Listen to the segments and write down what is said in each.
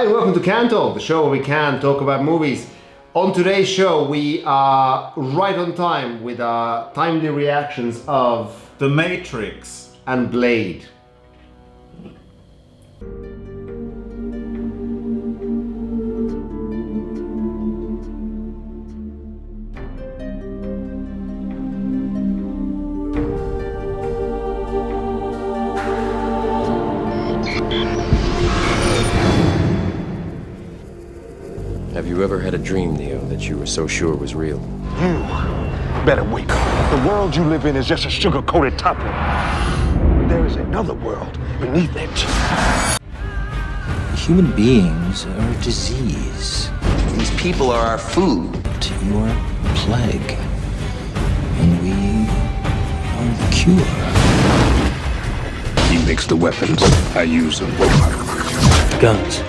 Hi, welcome to Can Talk, the show where we can talk about movies. On today's show, we are right on time with our timely reactions of The Matrix and Blade. Have you ever had a dream, Neo, that you were so sure was real? You better wake up. The world you live in is just a sugar-coated topping. There is another world beneath it. Human beings are a disease. These people are our food. You are a plague. And we are the cure. He makes the weapons. I use them. Guns.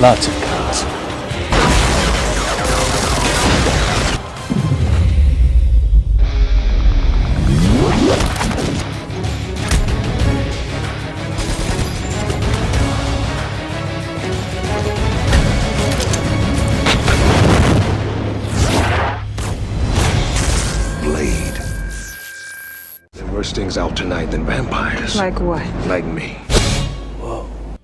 Lots of guns. Blade. There are worse things out tonight than vampires. Like what? Like me.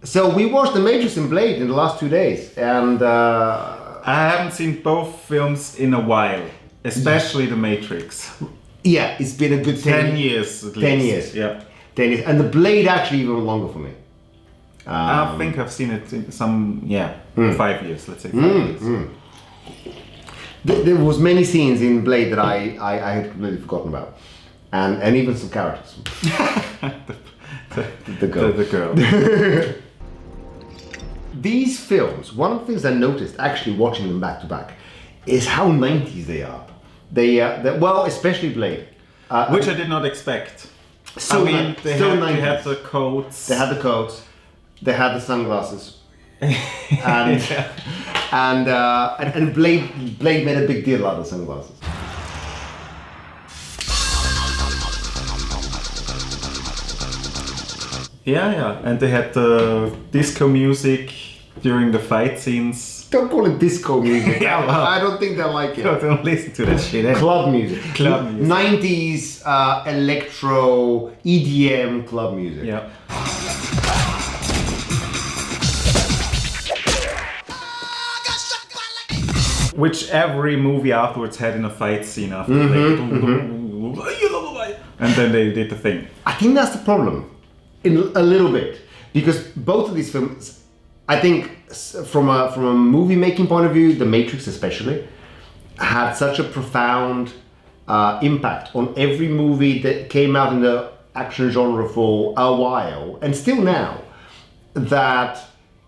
So we watched The Matrix and Blade in the last 2 days, and I haven't seen both films in a while, especially The Matrix. yeah, it's been a good 10 years at least. 10 years. Yeah. 10 years. And The Blade actually even longer for me. I think I've seen it in 5 years, let's say 5 years. There was many scenes in Blade that I had completely forgotten about, and even some characters. the girl. The girl. These films, one of the things I noticed actually watching them back to back, is how 90s they are. Well, especially Blade. Which I did not expect. So they had the coats. They had the coats. They had the sunglasses. and and Blade made a big deal out of the sunglasses. Yeah, and they had the disco music during the fight scenes. Don't call it disco music. Yeah, well. I don't think they like it. Don't listen to that shit. Club music. Club music. 90s electro EDM club music. Yeah. Which every movie afterwards had in a fight scene after. And then they did the thing. I think that's the problem, in a little bit, because both of these films, I think, from a movie making point of view, The Matrix especially, had such a profound impact on every movie that came out in the action genre for a while, and still now, that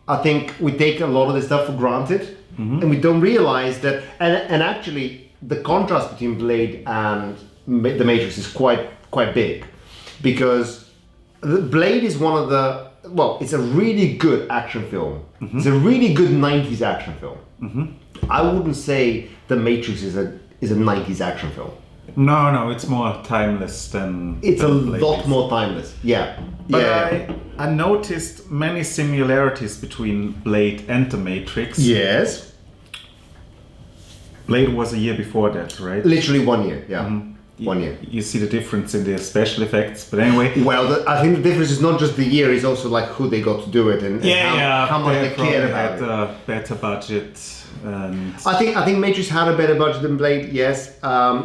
I think we take a lot of this stuff for granted, and we don't realize that. And actually, the contrast between Blade and The Matrix is quite big, because Blade is one of the, well, it's a really good action film. It's a really good 90s action film. I wouldn't say The Matrix is a 90s action film. No, it's more timeless than. It's a than Blade lot is. more timeless. Yeah. But yeah. I noticed many similarities between Blade and The Matrix. Yes. Blade was a year before that, right? Literally 1 year. Yeah. 1 year. You see the difference in the special effects, but anyway. Well, I think the difference is not just the year; it's also like who they got to do it and how much they cared about had it. a better budget. And I think Matrix had a better budget than Blade. Yes,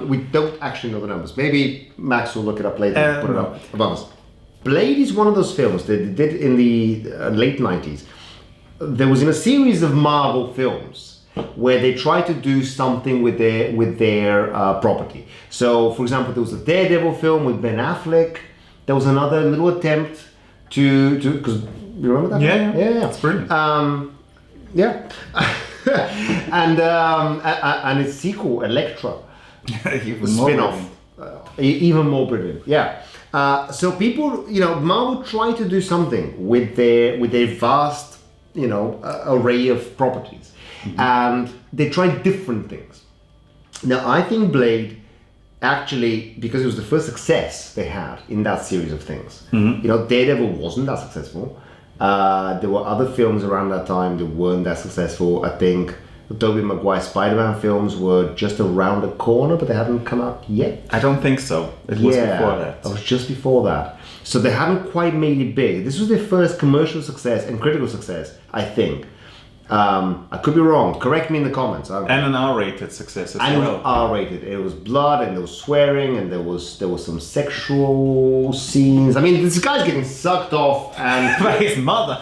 we don't actually know the numbers. Maybe Max will look it up later and put it up above us. Blade is one of those films that they did in the late 90s. There was in a series of Marvel films where they tried to do something with their property. So, for example, there was a Daredevil film with Ben Affleck. There was another little attempt to because you remember that? Yeah, it's brilliant. Yeah. and its sequel, Elektra, Even spin-off, even more brilliant. Yeah. So people, Marvel tried to do something with their vast, array of properties, and they tried different things. Now, I think Blade actually, because it was the first success they had in that series of things. Daredevil wasn't that successful. There were other films around that time that weren't that successful. I think the Tobey Maguire Spider-Man films were just around the corner, but they hadn't come out yet. I don't think so. It was before that. It was just before that. So they hadn't quite made it big. This was their first commercial success and critical success, I think. I could be wrong. Correct me in the comments. And an R-rated success as And it was well. R-rated. It was blood and there was swearing and there was some sexual scenes. I mean, this guy's getting sucked off and By his mother.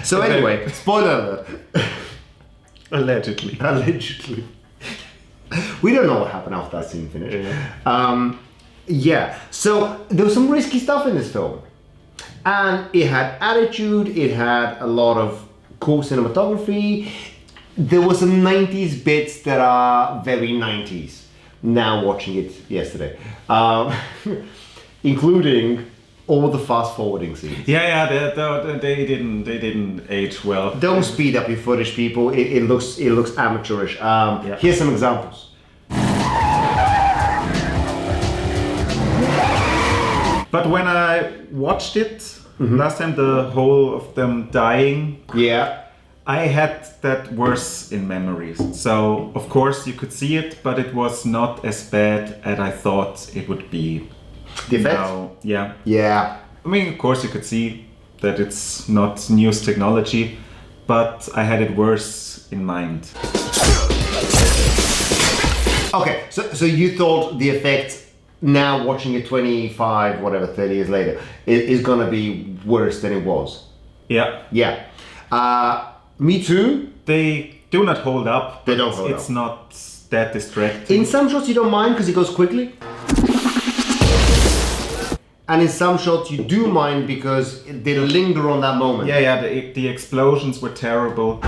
so anyway, spoiler alert. Allegedly. Allegedly. We don't know what happened after that scene finished. So there was some risky stuff in this film. And it had attitude, it had a lot of cool cinematography. There were some 90s bits that are very 90s. Now watching it yesterday. Including all the fast forwarding scenes. Yeah, they didn't age well. Don't speed up your footage, people. It looks amateurish. Here's some examples. But when I watched it last time, the whole of them dying, Yeah. I had that worse in memories. So of course you could see it, but it was not as bad as I thought it would be. The effects? Now, yeah. Yeah. I mean, of course you could see that it's not newest technology, but I had it worse in mind. Okay, so you thought the effect, now watching it 25, whatever, 30 years later, is gonna be worse than it was. Yeah. Yeah. Me too. They do not hold up. They don't but hold it's up. not that distracting. In some shots you don't mind because it goes quickly. And in some shots you do mind because they linger on that moment. Yeah, the explosions were terrible.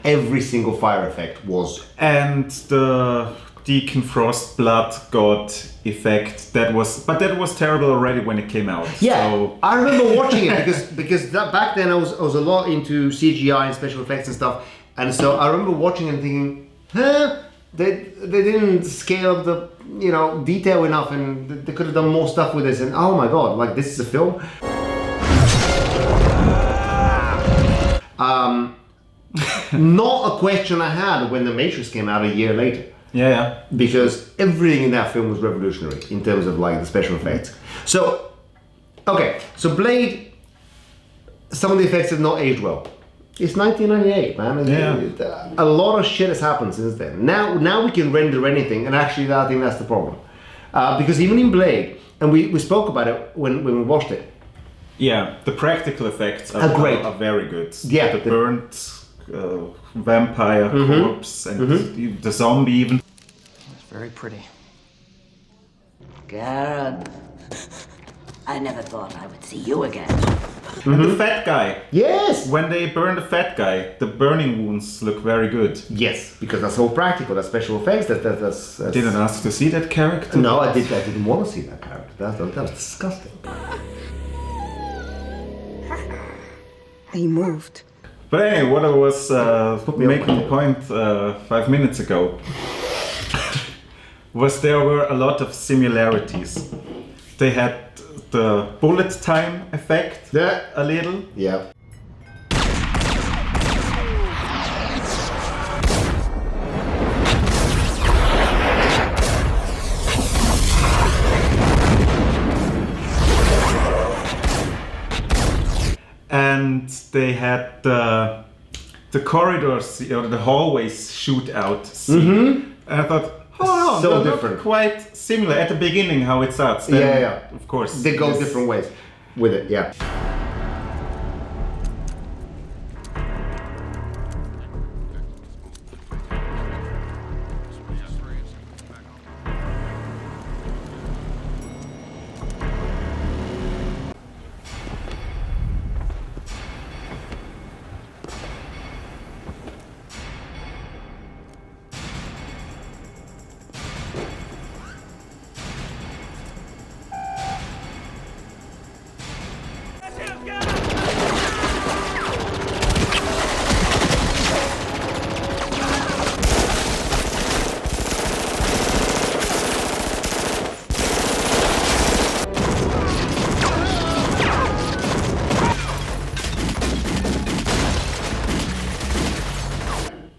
Every single fire effect was. And the Deacon Frost blood god effect, that was terrible already when it came out. Yeah, So, I remember watching it because back then I was a lot into CGI and special effects and stuff, and so I remember watching and thinking, they didn't scale up the detail enough, and they could have done more stuff with this. And oh my god, like this is a film. Not a question I had when The Matrix came out a year later. yeah. Because everything in that film was revolutionary in terms of like the special effects. So, okay, so Blade, some of the effects have not aged well. It's 1998, man. And Yeah. a lot of shit has happened since then. Now we can render anything, and actually I think that's the problem. Because even in Blade, and we spoke about it when we watched it. Yeah, the practical effects are great. Are very good. Yeah, the burnt vampire corpse and the zombie even. It's very pretty. Garrett, I never thought I would see you again. And the fat guy. Yes! When they burn the fat guy, the burning wounds look very good. Yes, because that's all practical, that's special effects, that's Didn't ask to see that character. No, I didn't want to see that character. That was disgusting. He moved. But anyway, what I was me up. making a point 5 minutes ago was there were a lot of similarities. They had the bullet time effect Yeah. a little. Yeah. And they had the corridors or the hallways shoot out scene. And I thought, oh, So they look different. quite similar at the beginning how it starts. Then, Yeah. Of course. They go it is- different ways with it, yeah.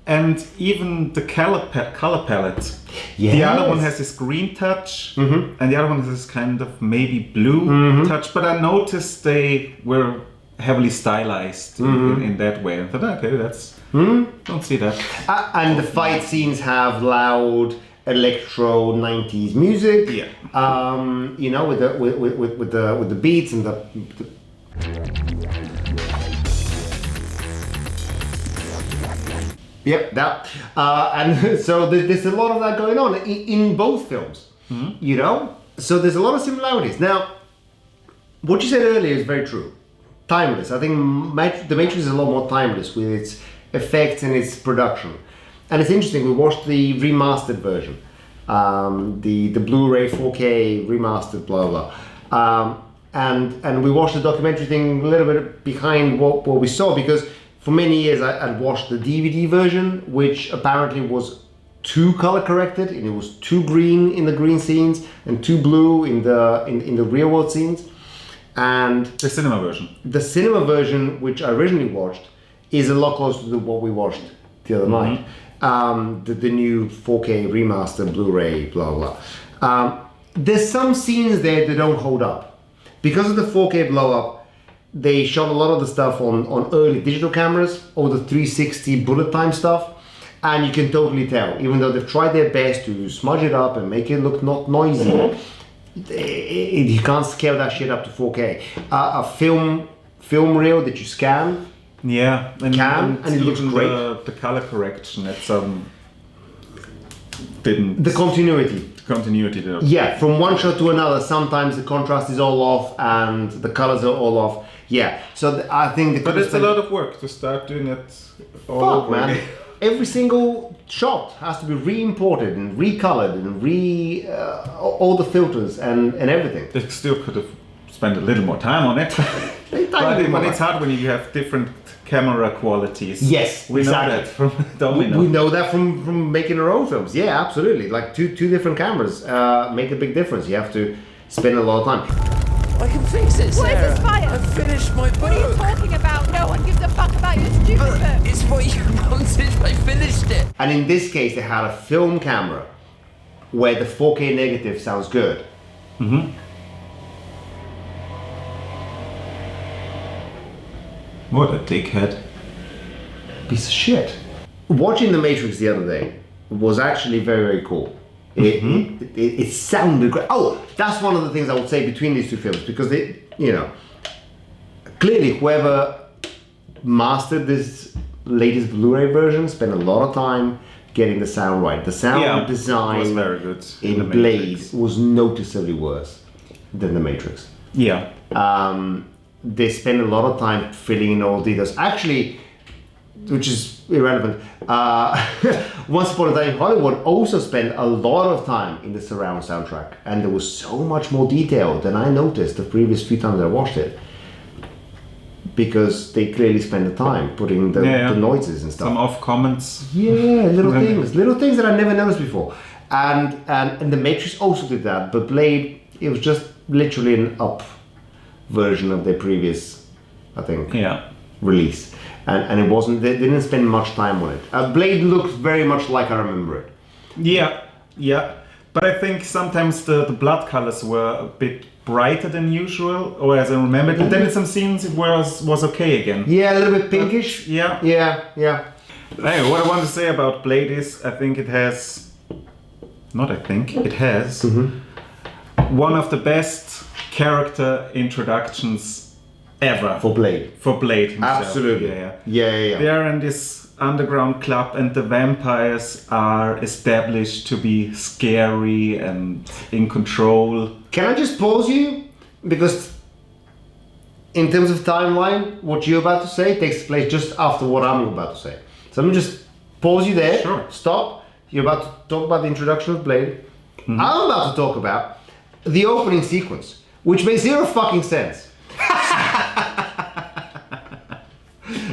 And even the color palette. Yes. The other one has this green touch, and the other one has this kind of maybe blue touch. But I noticed they were heavily stylized in that way. I thought, okay, that's don't see that. And the fight scenes have loud electro 90s music. Yeah. You know, with the beats and the Yep, that. And so there's a lot of that going on in both films, you know? So there's a lot of similarities. Now, what you said earlier is very true. Timeless. I think The Matrix is a lot more timeless with its effects and its production. And it's interesting, we watched the remastered version, the Blu-ray 4K remastered, blah, blah. And we watched the documentary thing a little bit behind what we saw, because for many years I'd watched the DVD version, which apparently was too color corrected, and it was too green in the green scenes and too blue in the real world scenes. And The cinema version. the cinema version, which I originally watched, is a lot closer to what we watched the other night. The new 4K remaster Blu-ray, blah blah. There's some scenes there that don't hold up because of the 4K blow up. They shot a lot of the stuff on early digital cameras, or the 360 bullet time stuff, and you can totally tell, even though they've tried their best to smudge it up and make it look not noisy, you can't scale that shit up to 4K. A film reel that you scan, Yeah, and it looks even great. The color correction, it's didn't the continuity. continuity there. Yeah, from one shot to another, sometimes the contrast is all off and the colors are all off. Yeah, so I think the But it's a lot of work to start doing it all fuck, over man. again. Every single shot has to be re-imported and recolored and all the filters and everything. They still could have spent a little more time on it. But it's hard when you have different camera qualities. Yes, we exactly. know that from Domino. We know that from making our own films. Yeah, absolutely. Like two different cameras make a big difference. You have to spend a lot of time. I can fix it, Sarah. What is this fire? I've finished my book. What are you talking about? No one gives a fuck about your stupid book. It's what you wanted. I finished it. And in this case, they had a film camera where the 4K negative sounds good. What a dickhead. Piece of shit. Watching The Matrix the other day was actually very, very cool. It sounded great. Oh, that's one of the things I would say between these two films, because they, you know, clearly whoever mastered this latest Blu-ray version spent a lot of time getting the sound right. The sound design was very good in The Blade Matrix. was noticeably worse than The Matrix. Yeah. They spend a lot of time filling in all details. Actually, which is irrelevant. Once Upon a Time in Hollywood also spent a lot of time in the surround soundtrack, and there was so much more detail than I noticed the previous few times I watched it, because they clearly spent the time putting the noises and stuff. Some off comments. Yeah, little things that I never noticed before. And The Matrix also did that, but Blade, it was just literally an up version of their previous, I think, release. And it wasn't, they didn't spend much time on it. Blade looked very much like I remember it. Yeah. But I think sometimes the blood colors were a bit brighter than usual, or as I remember. And then in some scenes it was okay again. Yeah, a little bit pinkish. Yeah. Anyway, what I want to say about Blade is, it has one of the best character introductions ever. For Blade. For Blade himself. Absolutely. Yeah. They're in this underground club, and the vampires are established to be scary and in control. Can I just pause you? Because in terms of timeline, what you're about to say takes place just after what I'm about to say. So let me just pause you there. Sure. Stop. You're about to talk about the introduction of Blade. I'm about to talk about the opening sequence, which makes zero fucking sense.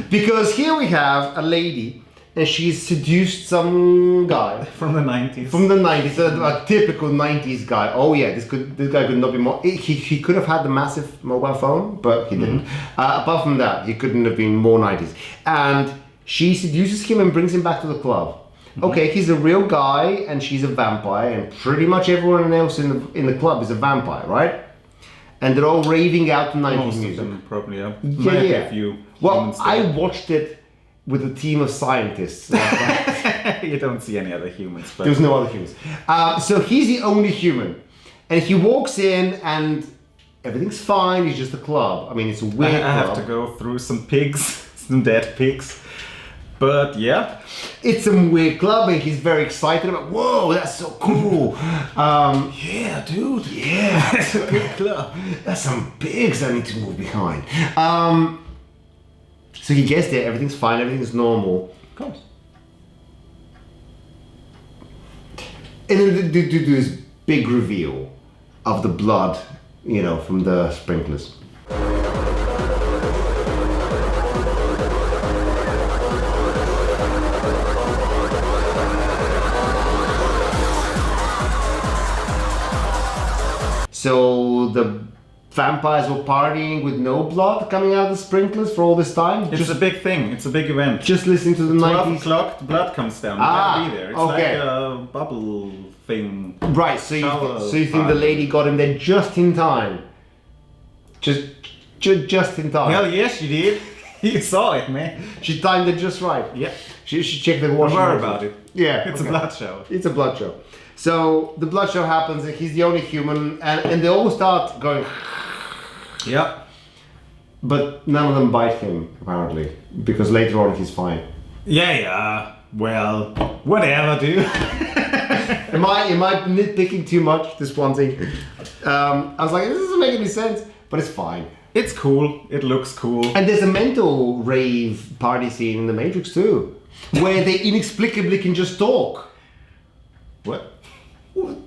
Because here we have a lady, and she's seduced some guy From the 90s. from the 90s, a typical 90s guy. Oh yeah, this guy could not be more. He could have had the massive mobile phone, but he didn't. Apart from that, he couldn't have been more 90s. And She seduces him and brings him back to the club. Okay, he's a real guy and she's a vampire, and pretty much everyone else in the club is a vampire, right? And they're all raving out the 90s Most of music. them probably, yeah. Yeah, Might be yeah. a few Well, humans I there. watched it with a team of scientists. You don't see any other humans, but There's no other humans. So he's the only human. And he walks in and everything's fine, it's just a club. I mean, it's a I weird club. have to go through some pigs, some dead pigs. But yeah, It's some weird club and he's very excited about, whoa, that's so cool. yeah, dude, yeah, it's a good club. That's some pigs I need to move behind. So he gets there, everything's fine, everything's normal. Of course. And then they do this big reveal of the blood, you know, from the sprinklers. So the vampires were partying with no blood coming out of the sprinklers for all this time? It's a big thing. It's a big event. Just listening to the 12 90s. o'clock, the blood comes down. You Ah, gotta be there. It's okay. like a bubble thing. Right, so Shower you think the party. lady got him there just in time? Just in time. Hell yes, she did. You saw it, man. She timed it just right. Yeah. She checked the Don't washing worry machine. about it. Yeah. It's okay. a blood show. It's a blood show. So the blood show happens and he's the only human and they all start going, Yeah. but none of them bite him apparently because later on he's fine. Yeah. Well, whatever, dude. Am I nitpicking too much? This one thing. I was like, this doesn't make any sense, but it's fine. It's cool. It looks cool. And there's a mental rave party scene in The Matrix too, where they inexplicably can just talk. What?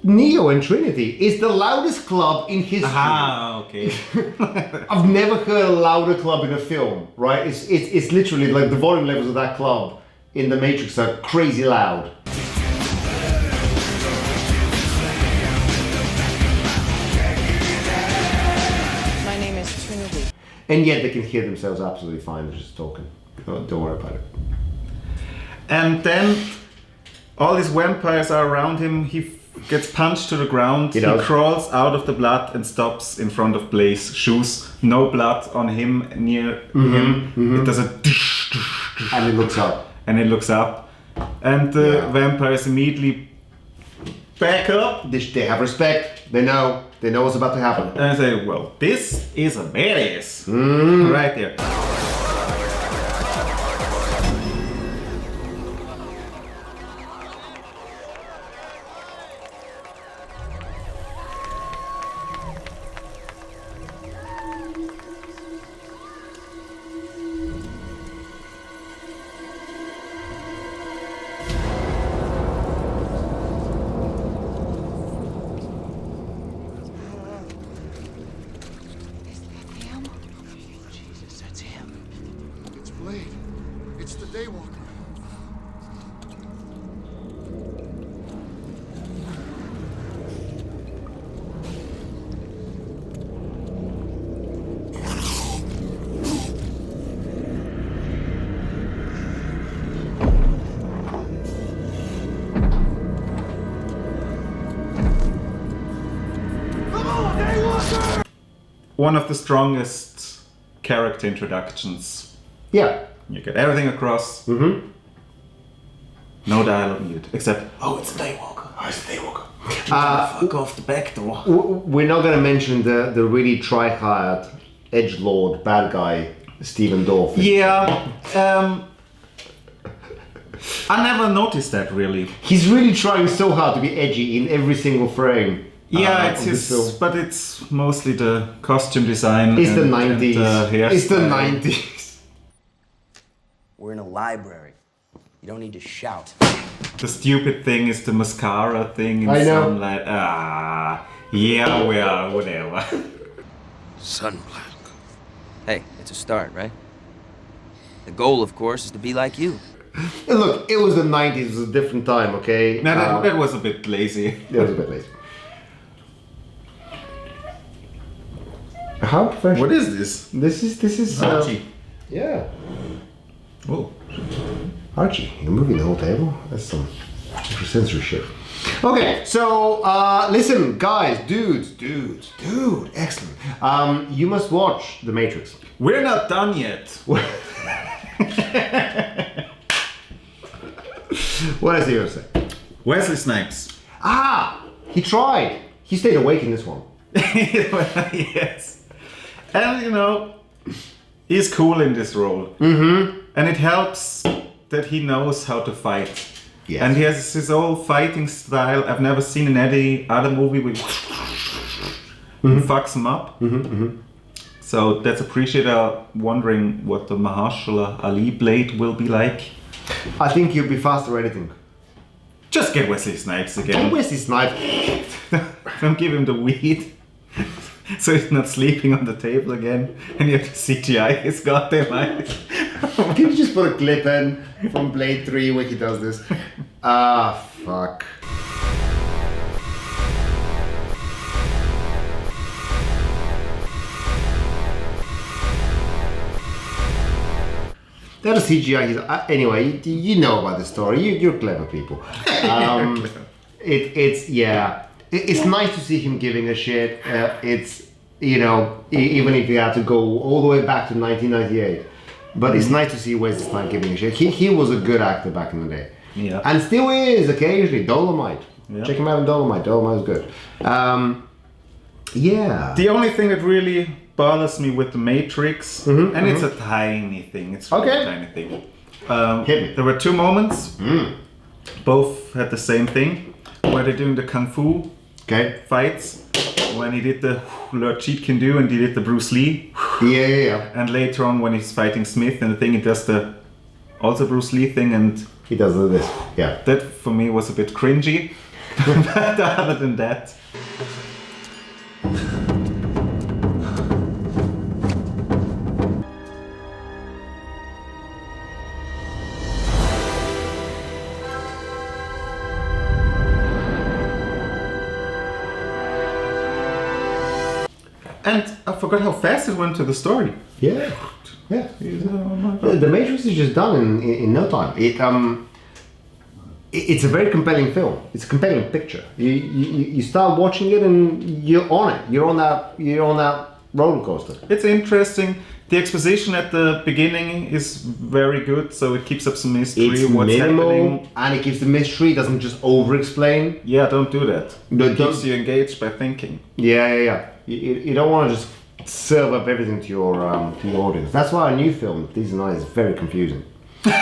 Neo and Trinity is the loudest club in history. Ah, okay. I've never heard a louder club in a film, right? It's literally like the volume levels of that club in The Matrix are crazy loud. My name is Trinity. And yet they can hear themselves absolutely fine, they're just talking. Don't worry about it. And then all these vampires are around him. He gets punched to the ground. He He does. crawls out of the blood and stops in front of Blaze. Shoes, no blood on him, near him. It does a And it looks up. and he looks up. And the Yeah. vampires immediately back up. They have respect, they know what's about to happen. And I say, well, this is a badass. Right there. Jesus, that's him. It's Blade. It's the Daywalker. One of the strongest character introductions. Yeah. You get everything across. Mm-hmm. No dialogue needed. Except, oh, it's a Daywalker. Oh, it's the Daywalker. Fuck off the back door. We're not gonna mention the really try-hard edgelord bad guy, Stephen Dorff. Yeah, I never noticed that really. He's really trying so hard to be edgy in every single frame. Yeah, it's of this his, film. but it's mostly the costume design. It's the and 90s. It's the hairstyle. 90s. We're in a library. You don't need to shout. The stupid thing is the mascara thing in I know. sunlight. Ah, yeah, well, whatever. Sunblock. Hey, it's a start, right? The goal, of course, is to be like you. And look, it was the 90s. It was a different time. Okay. No, that was a bit lazy. It was a bit lazy. How professional? What is this? This is. Archie. Yeah. Oh. Archie, you're moving the whole table? That's some extra censorship. Okay, so listen, guys, dude, excellent. You must watch The Matrix. We're not done yet. What else are you going to say? Wesley Snipes. He tried. He stayed awake in this one. Yes. And you know, he's cool in this role. Mm-hmm. And it helps that he knows how to fight. Yes. And he has his old fighting style. I've never seen in any other movie where he fucks him up. So that's appreciated. Wondering what the Mahershala Ali blade will be like. I think he'll be faster editing. Just get Wesley Snipes again. Don't Wesley Snipes. Don't give him the weed. So he's not sleeping on the table again. And you have to CGI his goddamn eyes. Can you just put a clip in from Blade 3 where he does this? Fuck. That is CGI. Anyway, you know about the story. You're clever people. It's nice to see him giving a shit. It's, you know, even if you had to go all the way back to 1998. But it's nice to see Wesley Snipes giving a shit. He was a good actor back in the day. Yeah. And still is occasionally. Dolomite. Yeah. Check him out in Dolomite. Dolomite's good. Yeah. The only thing that really bothers me with The Matrix, it's a tiny thing. It's really a tiny thing. There were two moments. Both had the same thing. Where they're doing the kung fu fights. When he did the Lord Cheat Can Do and he did the Bruce Lee. Yeah. And later on when he's fighting Smith and the thing, he does the also Bruce Lee thing and he does this. Yeah. That for me was a bit cringy. But other than that. And I forgot how fast it went to the story. Yeah. The Matrix is just done in no time. It's a very compelling film. It's a compelling picture. You start watching it and you're on it. You're on that roller coaster. It's interesting. The exposition at the beginning is very good, so it keeps up some mystery. It's what's minimal, happening. and it keeps the mystery. It doesn't just over-explain. Yeah, don't do that. It keeps you engaged by thinking. Yeah. You don't want to just serve up everything to your audience. That's why a new film, These Nights, is very confusing. But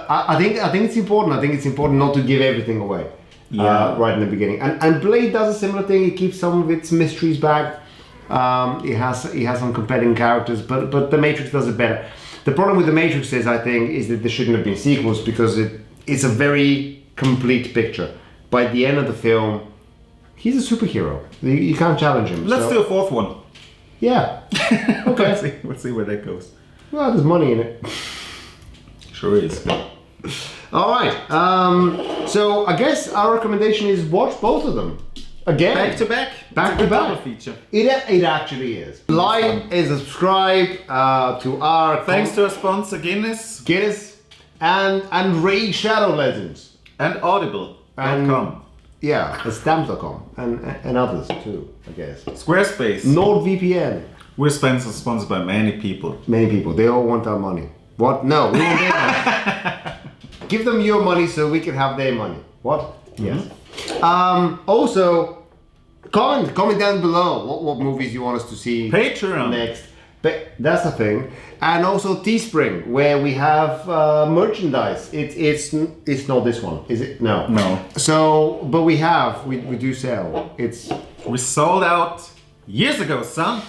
I think it's important. I think it's important not to give everything away right in the beginning. And Blade does a similar thing. It keeps some of its mysteries back. It has some compelling characters, but The Matrix does it better. The problem with The Matrix is that there shouldn't have been sequels because it's a very complete picture. By the end of the film, he's a superhero. You can't challenge him. Let's do a fourth one. Yeah. Okay. We'll see where that goes. Well, there's money in it. Sure is. All right. So I guess our recommendation is watch both of them again. Back to back. Back to back. Double feature. It actually is. Like and subscribe to our. Thanks to our sponsor Guinness, and Raid Shadow Legends and Audible.com. Yeah, and Stamps.com and others too, I guess. Squarespace. NordVPN. We're sponsored by many people. Many people. They all want our money. What? No, we want their money. Give them your money so we can have their money. What? Yes. Also, comment down below what movies you want us to see. Patreon next. But that's the thing. And also Teespring, where we have merchandise. It's not this one, is it? No. So, but we do sell. We sold out years ago, son.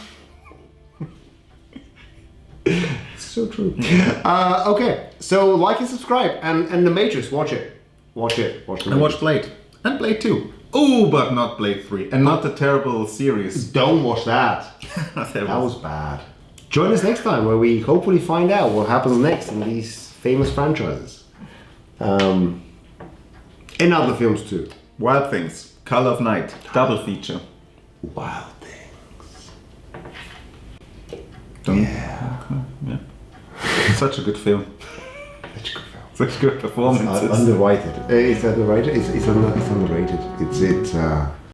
So true. Okay, so like and subscribe, and The Matrix, watch it. Watch The Matrix. And watch Blade. And Blade 2. Oh, but not Blade 3. And not the terrible series. Don't watch that. That was bad. Join us next time where we hopefully find out what happens next in these famous franchises. And other films too. Wild Things. Color of Night. Double feature. Wild Things. Yeah. Such a good film. Such a good film. Such good performances. Underrated. It's underrated. It's underrated. It's